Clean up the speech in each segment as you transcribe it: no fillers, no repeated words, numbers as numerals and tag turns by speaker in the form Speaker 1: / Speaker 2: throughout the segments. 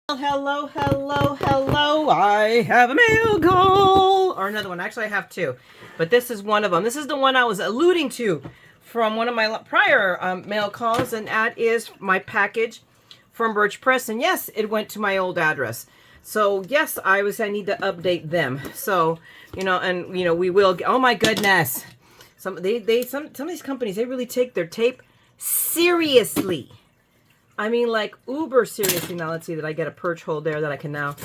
Speaker 1: Hello, hello, hello. I have a mail call. Or another one. Actually, I have two. But this is one of them. This is the one I was alluding to from one of my prior mail calls. And that is my package from Birch Press. And yes, it went to my old address. So yes, I need to update them. So, we will. Oh my goodness. Some of these companies, they really take their tape seriously. I mean, like, uber seriously. Now, let's see that I get a perch hold there that I can now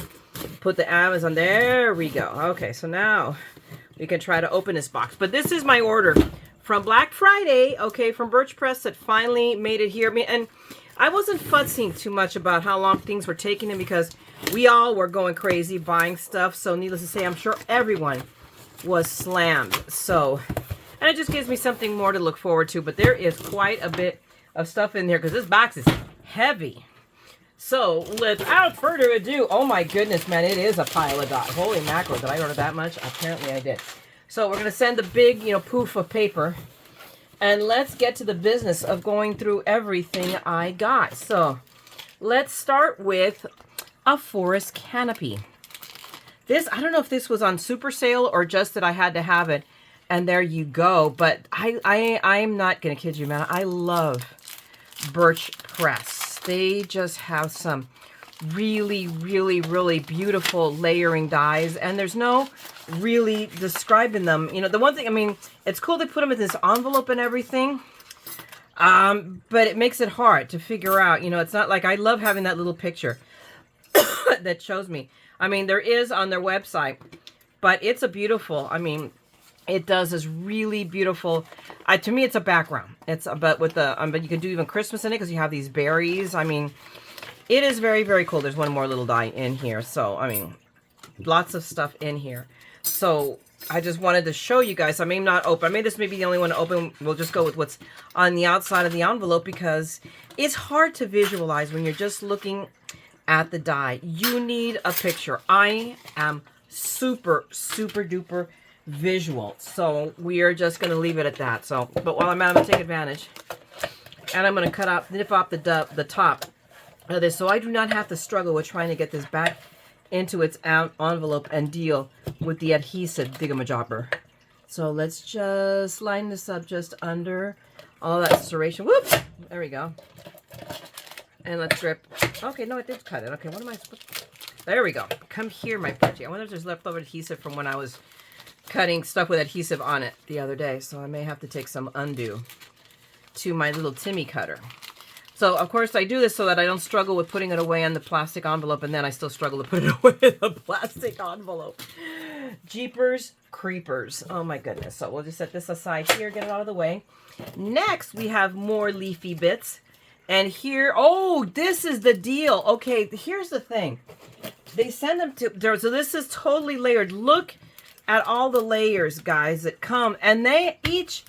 Speaker 1: put the Amazon. There we go. Okay, so now we can try to open this box. But this is my order from Black Friday, okay, from Birch Press that finally made it here. And I wasn't fussing too much about how long things were taking them because we all were going crazy buying stuff. So, needless to say, I'm sure everyone was slammed. So, and it just gives me something more to look forward to. But there is quite a bit of stuff in here because this box is heavy. So without further ado, oh my goodness, man, it is a pile of dots. Holy mackerel, did I order that much? Apparently I did. So we're going to send the big, poof of paper. And let's get to the business of going through everything I got. So let's start with a forest canopy. This, I don't know if this was on super sale or just that I had to have it. And there you go. But I'm not going to kid you, man. I love Birch Press. They just have some really, really, really beautiful layering dies, and there's no really describing them. The one thing, I mean, it's cool they put them in this envelope and everything, but it makes it hard to figure out. It's not like I love having that little picture that shows me. I mean, there is on their website, but it's a beautiful, it does this really beautiful. To me, it's a background. But you can do even Christmas in it because you have these berries. I mean, it is very, very cool. There's one more little die in here. So, lots of stuff in here. So, I just wanted to show you guys. I may not open. I may this may be the only one to open. We'll just go with what's on the outside of the envelope because it's hard to visualize when you're just looking at the die. You need a picture. I am super, super duper visual, so we are just going to leave it at that. So, but while I'm at it, I'm going to take advantage, and I'm going to nip off the top of this, so I do not have to struggle with trying to get this back into its envelope and deal with the adhesive thingamajobber. So let's just line this up just under all that serration. Whoops! There we go. And let's rip. Okay, no, I did cut it. Okay, what am I supposed to... There we go. Come here, my pretty. I wonder if there's leftover adhesive from when I was cutting stuff with adhesive on it the other day, so I may have to take some undo to my little Timmy cutter. So of course I do this so that I don't struggle with putting it away in the plastic envelope, and then I still struggle to put it away in the plastic envelope. Jeepers creepers. Oh my goodness. So we'll just set this aside here, get it out of the way. Next we have more leafy bits, and here, oh, this is the deal. Okay, here's the thing. They send them to there, so this is totally layered. Look at all the layers, guys, that come, and they each,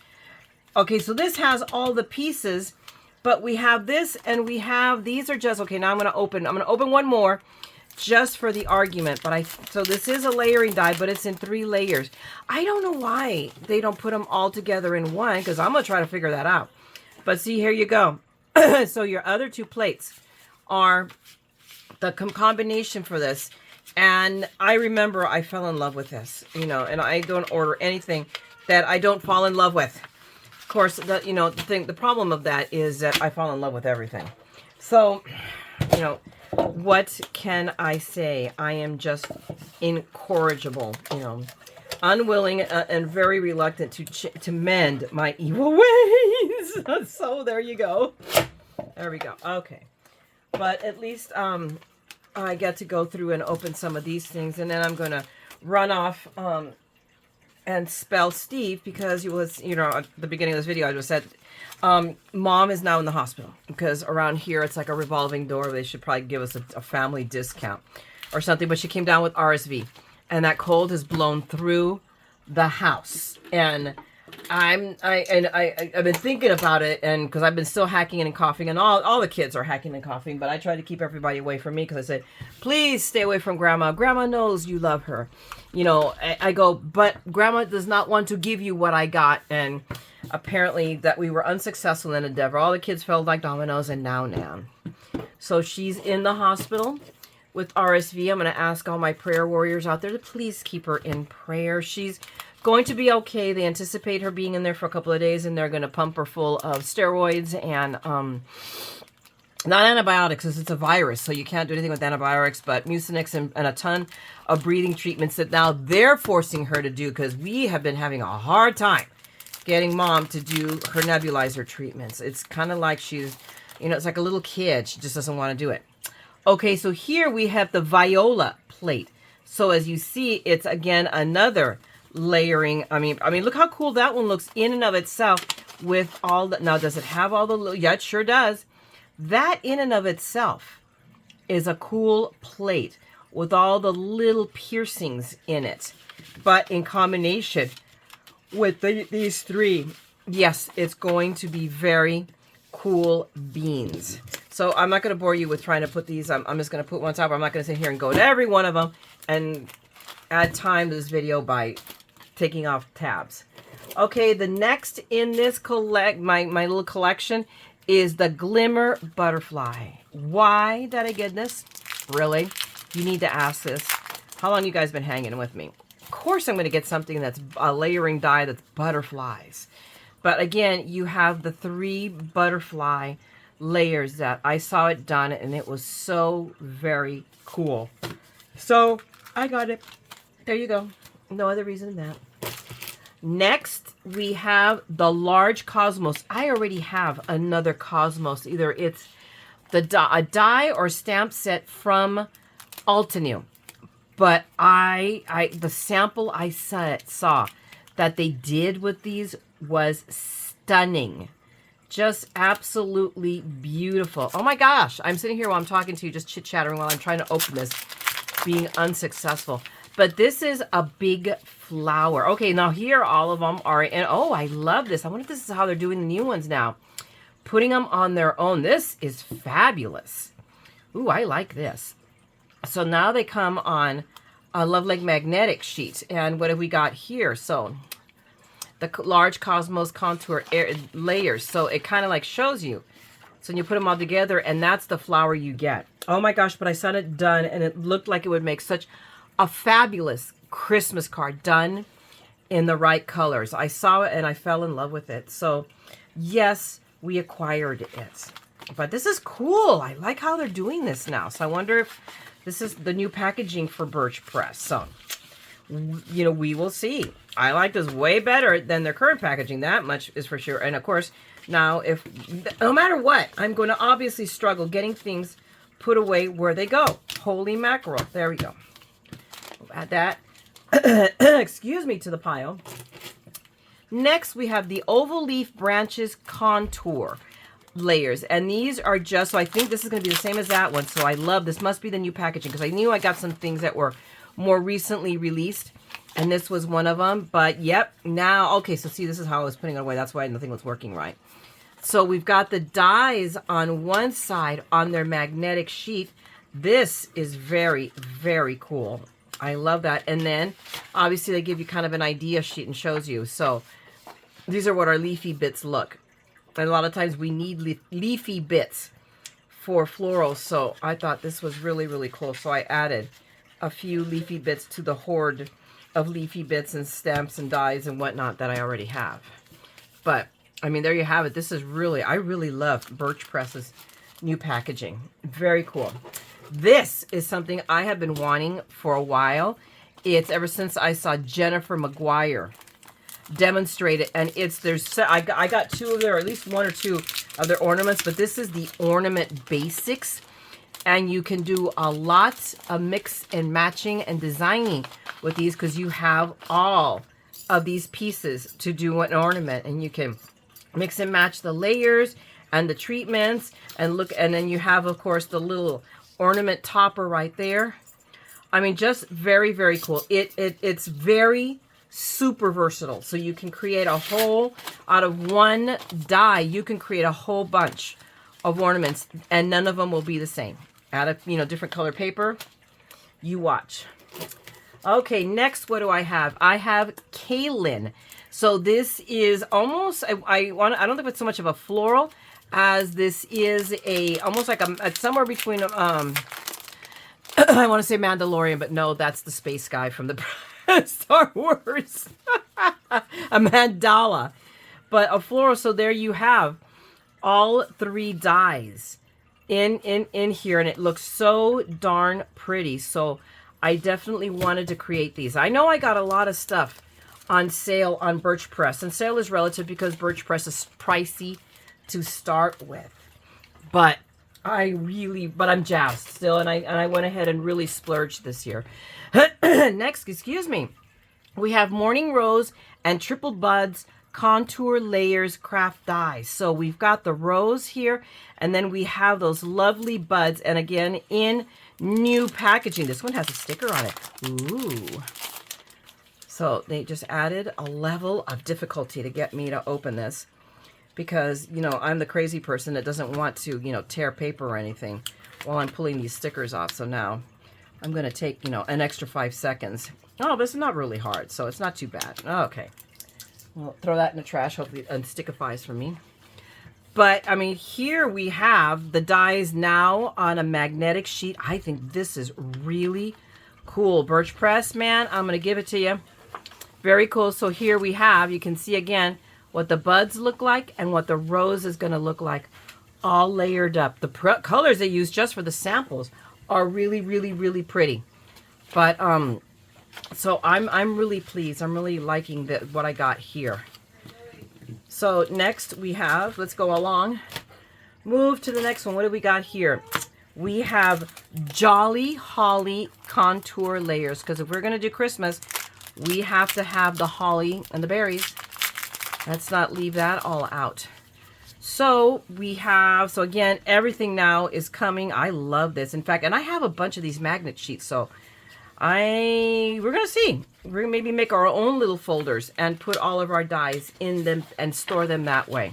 Speaker 1: okay, so this has all the pieces, but we have this, and we have, these are just, okay, now I'm going to open one more just for the argument, but so this is a layering die, but it's in 3 layers. I don't know why they don't put them all together in one, because I'm going to try to figure that out. But see, here you go. So your other 2 plates are the combination for this. And I remember I fell in love with this, and I don't order anything that I don't fall in love with. Of course, the problem of that is that I fall in love with everything. So, what can I say? I am just incorrigible, unwilling and very reluctant to mend my evil ways. So there you go. There we go. Okay. But at least, I get to go through and open some of these things, and then I'm going to run off and spell Steve because at the beginning of this video I just said Mom is now in the hospital because around here it's like a revolving door. They should probably give us a family discount or something, but she came down with RSV, and that cold has blown through the house, and I've been thinking about it, and because I've been still hacking and coughing, and all the kids are hacking and coughing, but I try to keep everybody away from me because I said, please stay away from Grandma. Grandma knows you love her. I go, but Grandma does not want to give you what I got, and apparently that we were unsuccessful in endeavor. All the kids fell like dominoes, and now Nan. So she's in the hospital. with RSV. I'm going to ask all my prayer warriors out there to please keep her in prayer. She's going to be okay. They anticipate her being in there for a couple of days, and they're going to pump her full of steroids and not antibiotics, because it's a virus, so you can't do anything with antibiotics, but Mucinex and a ton of breathing treatments that now they're forcing her to do, because we have been having a hard time getting Mom to do her nebulizer treatments. It's kind of like she's, you know, it's like a little kid. She just doesn't want to do it. Okay, so here we have the viola plate. So as you see, it's again another layering. I mean, look how cool that one looks in and of itself with all the, now does it have all the little, yeah, it sure does. That in and of itself is a cool plate with all the little piercings in it. But in combination with these three, yes, it's going to be very cool beans. So I'm not going to bore you with trying to put these. I'm just going to put one top. I'm not going to sit here and go to every one of them and add time to this video by taking off tabs. Okay, the next in this my little collection is the Glimmer Butterfly. Why did I get this? Really? You need to ask this. How long you guys been hanging with me? Of course I'm going to get something that's a layering die that's butterflies. But again, you have the 3 butterfly layers that I saw it done, and it was so very cool. So I got it. There you go. No other reason than that. Next, we have the large Cosmos. I already have another Cosmos. Either it's a die or stamp set from Altenew. But the sample I saw that they did with these was stunning. Just absolutely beautiful. Oh my gosh. I'm sitting here while I'm talking to you, just chit-chattering while I'm trying to open this, being unsuccessful. But this is a big flower. Okay, now here all of them are in. Oh, I love this. I wonder if this is how they're doing the new ones now. Putting them on their own. This is fabulous. Ooh, I like this. So now they come on a Lovely magnetic sheet. And what have we got here? So the large Cosmos contour layers. So it kind of like shows you. So when you put them all together, and that's the flower you get. Oh my gosh, but I saw it done, and it looked like it would make such a fabulous Christmas card done in the right colors. I saw it and I fell in love with it. So yes, we acquired it. But this is cool. I like how they're doing this now. So I wonder if this is the new packaging for Birch Press. So, you know, we will see. I like this way better than their current packaging. That much is for sure. And of course, now no matter what, I'm going to obviously struggle getting things put away where they go. Holy mackerel. There we go. Add that, excuse me, to the pile. Next, we have the oval leaf branches contour layers. And these are just, so I think this is going to be the same as that one. So I love, this must be the new packaging, because I knew I got some things that were more recently released. And this was one of them. But yep, now, okay, so see, this is how I was putting it away. That's why nothing was working right. So we've got the dies on one side on their magnetic sheet. This is very, very cool. I love that. And then obviously they give you kind of an idea sheet and shows you. So these are what our leafy bits look. And a lot of times we need leafy bits for florals. So I thought this was really, really cool. So I added a few leafy bits to the horde of leafy bits and stamps and dies and whatnot that I already have. But I mean, there you have it. This is really, I really love Birch Press's new packaging. Very cool. This is something I have been wanting for a while. It's ever since I saw Jennifer McGuire demonstrate it, and I got 2 of their, or at least 1 or 2 of their ornaments, but this is the Ornament Basics, and you can do a lot of mix and matching and designing with these, because you have all of these pieces to do an ornament, and you can mix and match the layers and the treatments, and look, and then you have, of course, the little ornament topper right there. I mean, just very, very cool. It's very super versatile. So you can create a whole, out of one die, you can create a whole bunch of ornaments, and none of them will be the same. Out of, you know, different color paper. You watch. Okay, next, what do I have? I have Kaylin. So this is almost, I don't think it's so much of a floral as this is almost like it's somewhere between I want to say Mandalorian, but no, that's the space guy from the Star Wars. A mandala. But a floral, so there you have all 3 dies in here, and it looks so darn pretty. So I definitely wanted to create these. I know I got a lot of stuff on sale on Birch Press, and sale is relative because Birch Press is pricey to start with. But I'm jazzed still, and I went ahead and really splurged this year. Next, excuse me, we have Morning Rose and Triple Buds Contour Layers Craft Dies. So we've got the rose here, and then we have those lovely buds, and again, in new packaging. This one has a sticker on it. Ooh. So they just added a level of difficulty to get me to open this, because, you know, I'm the crazy person that doesn't want to, you know, tear paper or anything while I'm pulling these stickers off. So now I'm going to take, you know, an extra 5 seconds. Oh, this is not really hard, so it's not too bad. Okay. Well, throw that in the trash. Hopefully it unstickifies for me. But, I mean, here we have the dies now on a magnetic sheet. I think this is really cool. Birch Press, man, I'm going to give it to you. Very cool. So here we have, you can see again what the buds look like and what the rose is going to look like, all layered up. The colors they use just for the samples are really, really, really pretty. But, so I'm really pleased. I'm really liking what I got here. So next we have, let's go along, move to the next one. What do we got here? We have Jolly Holly Contour Layers, because if we're going to do Christmas, we have to have the holly and the berries. Let's not leave that all out. So we have, so again, everything now is coming. I love this. In fact, and I have a bunch of these magnet sheets, so we're going to see. We're going to maybe make our own little folders and put all of our dies in them and store them that way.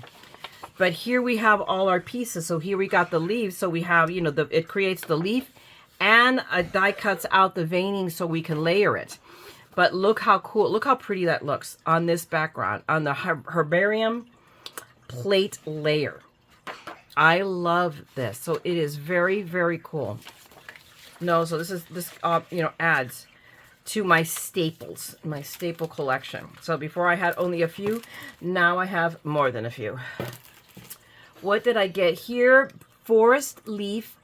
Speaker 1: But here we have all our pieces. So here we got the leaves. So we have, you know, it creates the leaf, and a die cuts out the veining so we can layer it. But look how cool, look how pretty that looks on this background, on the herbarium plate layer. I love this. So it is very, very cool. No, so this you know, adds to my staples, my staple collection. So before I had only a few, now I have more than a few. What did I get here? Forest leaf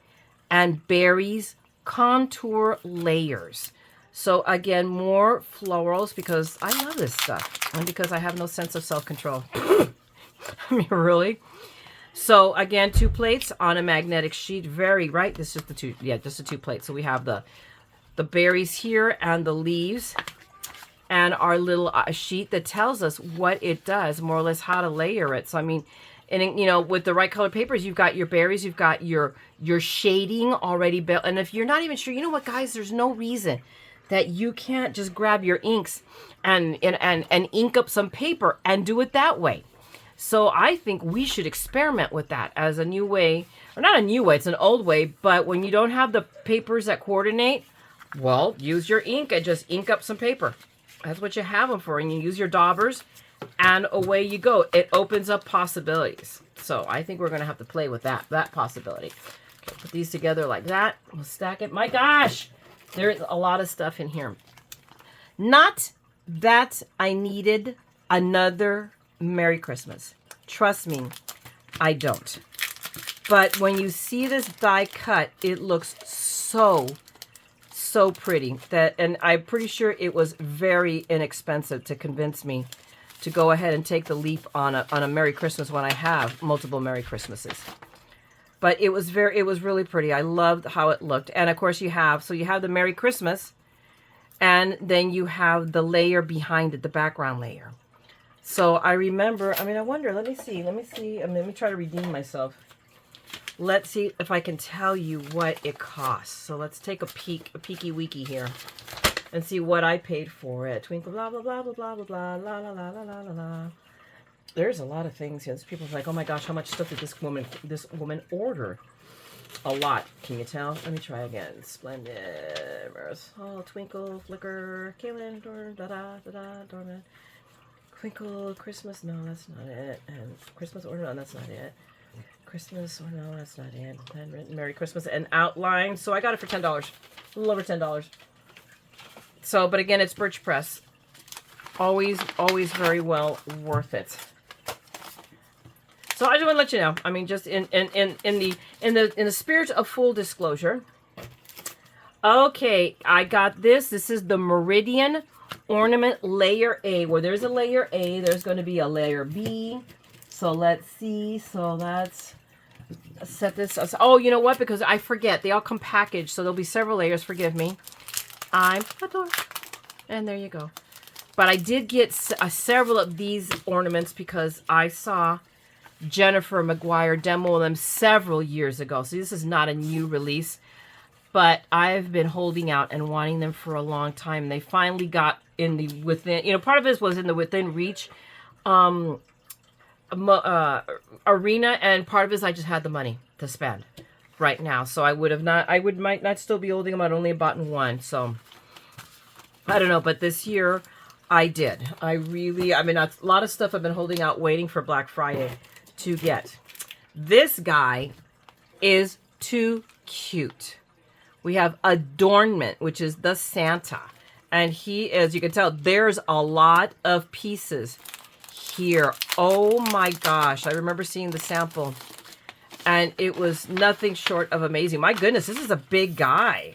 Speaker 1: and berries contour layers. So again, more florals, because I love this stuff, and because I have no sense of self-control. I mean, really. So again, 2 plates on a magnetic sheet. Very right. This is the 2. Yeah, just the 2 plates. So we have the berries here and the leaves, and our little sheet that tells us what it does, more or less how to layer it. So I mean, and you know, with the right color papers, you've got your berries, you've got your shading already built. And if you're not even sure, you know what, guys, there's no reason that you can't just grab your inks and ink up some paper and do it that way. So I think we should experiment with that as a new way, or not a new way, it's an old way, but when you don't have the papers that coordinate, well, use your ink and just ink up some paper. That's what you have them for, and you use your daubers, and away you go. It opens up possibilities. So I think we're going to have to play with that possibility. Okay, put these together like that. We'll stack it. My gosh, there's a lot of stuff in here. Not that I needed another Merry Christmas. Trust me, I don't. But when you see this die cut, it looks so pretty. And I'm pretty sure it was very inexpensive to convince me to go ahead and take the leap on a Merry Christmas when I have multiple Merry Christmases. But it was really pretty. I loved how it looked. And of course you have the Merry Christmas, and then you have the layer behind it, the background layer. So I remember, I mean, I wonder, let me see. Let me try to redeem myself. Let's see if I can tell you what it costs. So let's take a peeky weeky here and see what I paid for it. Twinkle blah blah blah blah blah blah blah la la la la la la la. There's a lot of things here. People's like, oh my gosh, how much stuff did this woman order? A lot. Can you tell? Let me try again. Splendid. Oh, Twinkle, Flicker, Kaylin, da da da da, Dormant. Twinkle, Christmas, no, that's not it. And Christmas order, no, that's not it. Christmas, oh no, that's not it. Handwritten Merry Christmas and outline. So I got it for $10. A little over $10. So, but again, it's Birch Press. Always, always very well worth it. So I just want to let you know. I mean, just in the spirit of full disclosure. Okay, I got this. This is the Meridian Ornament Layer A. Where there's a Layer A, there's going to be a Layer B. So let's see. So let's set this. Oh, you know what? Because I forget. They all come packaged. So there'll be several layers. Forgive me. I'm a dork. And there you go. But I did get several of these ornaments because I saw Jennifer McGuire demo them several years ago. So this is not a new release. But I've been holding out and wanting them for a long time. They finally got in the within, you know, part of this was in the within reach arena, and part of it is I just had the money to spend right now. So I might not still be holding them. I'd only bought one. So I don't know, but this year I did. I mean, a lot of stuff I've been holding out waiting for Black Friday to get. This guy is too cute. We have Adornment, which is the Santa. And he, as you can tell, there's a lot of pieces here. Oh my gosh. I remember seeing the sample. And it was nothing short of amazing. My goodness, this is a big guy.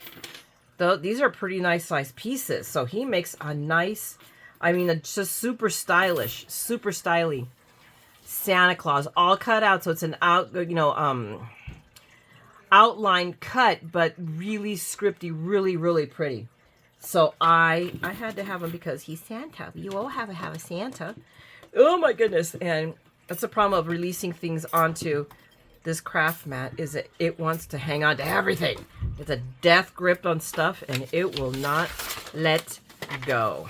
Speaker 1: Though these are pretty nice sized pieces. So he makes a nice, I mean, just super stylish, super styly Santa Claus. All cut out. So it's an outline cut, but really scripty, really, really pretty. So I had to have him because he's Santa. You all have a Santa. Oh my goodness. And that's the problem of releasing things onto this craft mat, is that it wants to hang on to everything. It's a death grip on stuff and it will not let go.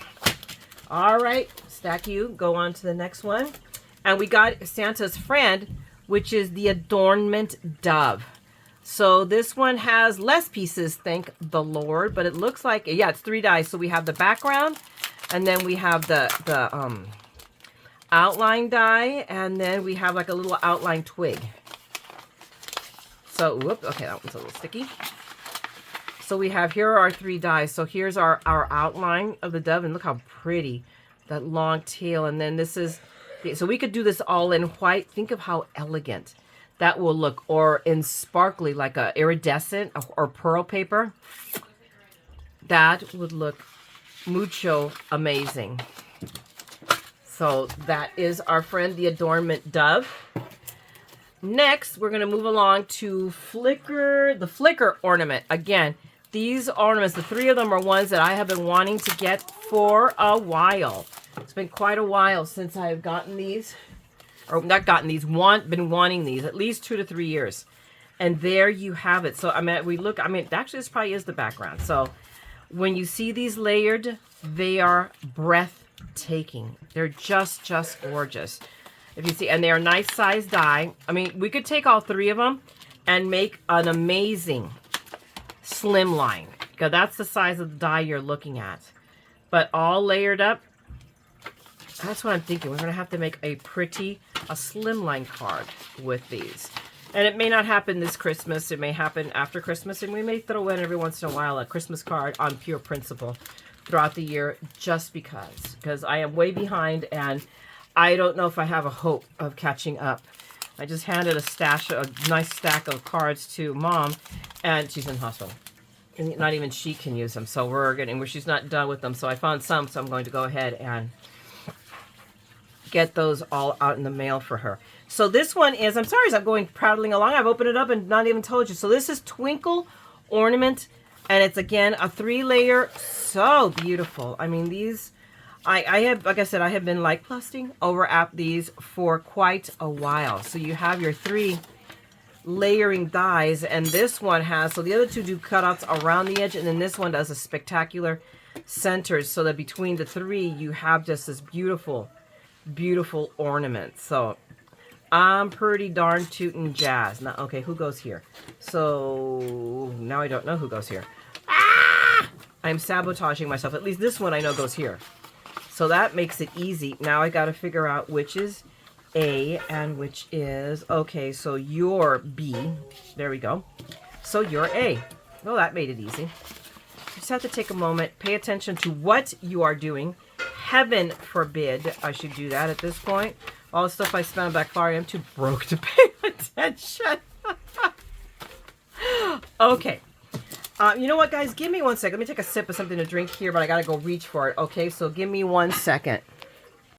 Speaker 1: All right, stack you, go on to the next one. And we got Santa's friend, which is the Adornment Dove. So this one has less pieces, thank the Lord, but it looks like, yeah, it's 3 dies. So we have the background, and then we have the outline die, and then we have like a little outline twig. So, whoop, okay, that one's a little sticky. So we have, here are our 3 dies. So here's our outline of the dove, and look how pretty, that long tail. And then this is, so we could do this all in white. Think of how elegant that will look, or in sparkly, like a iridescent or pearl paper. That would look mucho amazing. So that is our friend, the Adornment Dove. Next, we're going to move along to the Flicker Ornament. Again, these ornaments, the 3 of them are ones that I have been wanting to get for a while. It's been quite a while since I've gotten these. Or not gotten these, been wanting these, at least 2 to 3 years. And there you have it. So, I mean, actually this probably is the background. So, when you see these layered, they are breathtaking. They're just gorgeous. If you see, and they are nice size die. I mean, we could take all 3 of them and make an amazing slim line. Because that's the size of the die you're looking at. But all layered up. That's what I'm thinking. We're going to have to make a slimline card with these. And it may not happen this Christmas. It may happen after Christmas. And we may throw in every once in a while a Christmas card on pure principle throughout the year, just because. Because I am way behind and I don't know if I have a hope of catching up. I just handed a nice stack of cards to Mom, and she's in the hospital. And not even she can use them. So she's not done with them. So I found some, so I'm going to go ahead and get those all out in the mail for her. So this one is, I'm sorry as I'm going prattling along, I've opened it up and not even told you. So this is Twinkle Ornament, and it's again a 3-layer, so beautiful. I mean, these, I have, like I said, I have been like lusting over at these for quite a while. So you have your 3 layering dies, and this one has, so the other 2 do cutouts around the edge, and then this one does a spectacular centers, so that between the 3 you have just this beautiful ornament. So I'm pretty darn tootin' jazzed. Now, okay, who goes here? So now I don't know who goes here. I'm sabotaging myself. At least this one I know goes here. So that makes it easy. Now I got to figure out which is A and which is, okay, so you're B. There we go. So you're A. Well, that made it easy. have to take a moment, pay attention to what you are doing. Heaven forbid I should do that at this point. All the stuff I spent on Black Friday, I'm too broke to pay attention. Okay. You know what, guys? Give me 1 second. Let me take a sip of something to drink here, but I got to go reach for it. Okay, so give me 1 second.